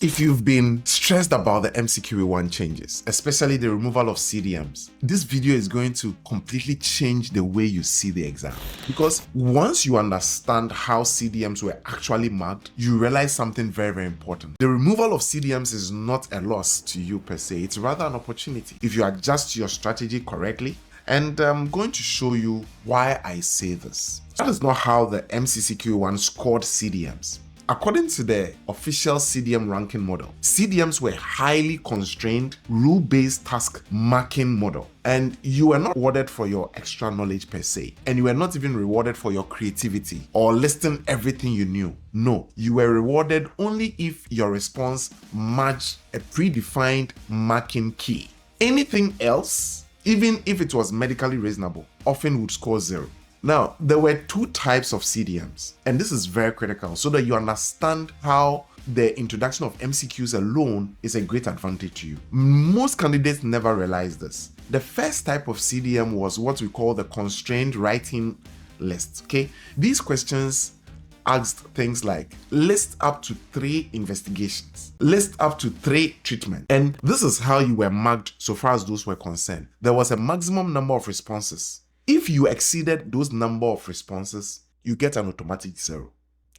If you've been stressed about the MCQE1 changes, especially the removal of CDMs, this video is going to completely change the way you see the exam. Because once you understand how CDMs were actually marked, you realize something very, very important. The removal of CDMs is not a loss to you per se, it's rather an opportunity if you adjust your strategy correctly. And I'm going to show you why I say this. That is not how the MCQE1 scored CDMs. According to the official CDM ranking model, CDMs were highly constrained, rule-based task marking model. And you were not rewarded for your extra knowledge per se. And you were not even rewarded for your creativity or listing everything you knew. No, you were rewarded only if your response matched a predefined marking key. Anything else, even if it was medically reasonable, often would score 0. Now, there were two types of CDMs, and this is very critical so that you understand how the introduction of MCQs alone is a great advantage to you. Most candidates never realize this. The first type of CDM was what we call the constrained writing list, okay? These questions asked things like, list up to 3 investigations, list up to 3 treatments, and this is how you were marked so far as those were concerned. There was a maximum number of responses. If you exceeded those number of responses, you get an automatic 0.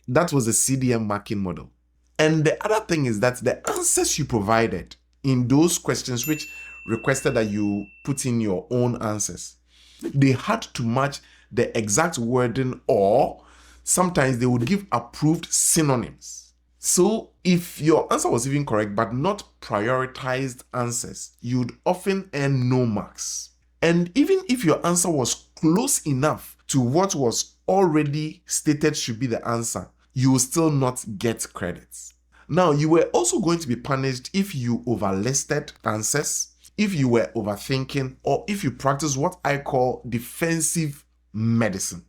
That was the CDM marking model. And the other thing is that the answers you provided in those questions which requested that you put in your own answers, they had to match the exact wording, or sometimes they would give approved synonyms. So if your answer was even correct but not prioritized answers, you'd often earn no marks. And even if your answer was close enough to what was already stated should be the answer, you will still not get credits. Now, you were also going to be punished if you overlisted answers, if you were overthinking, or if you practice what I call defensive medicine.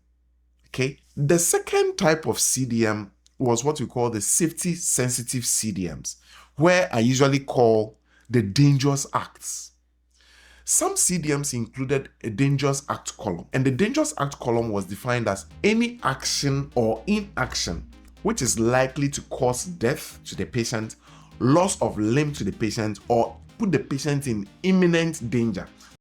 Okay? The second type of CDM was what we call the safety-sensitive CDMs, where I usually call the dangerous acts. Some CDMs included a dangerous act column, and the dangerous act column was defined as any action or inaction which is likely to cause death to the patient, loss of limb to the patient, or put the patient in imminent danger.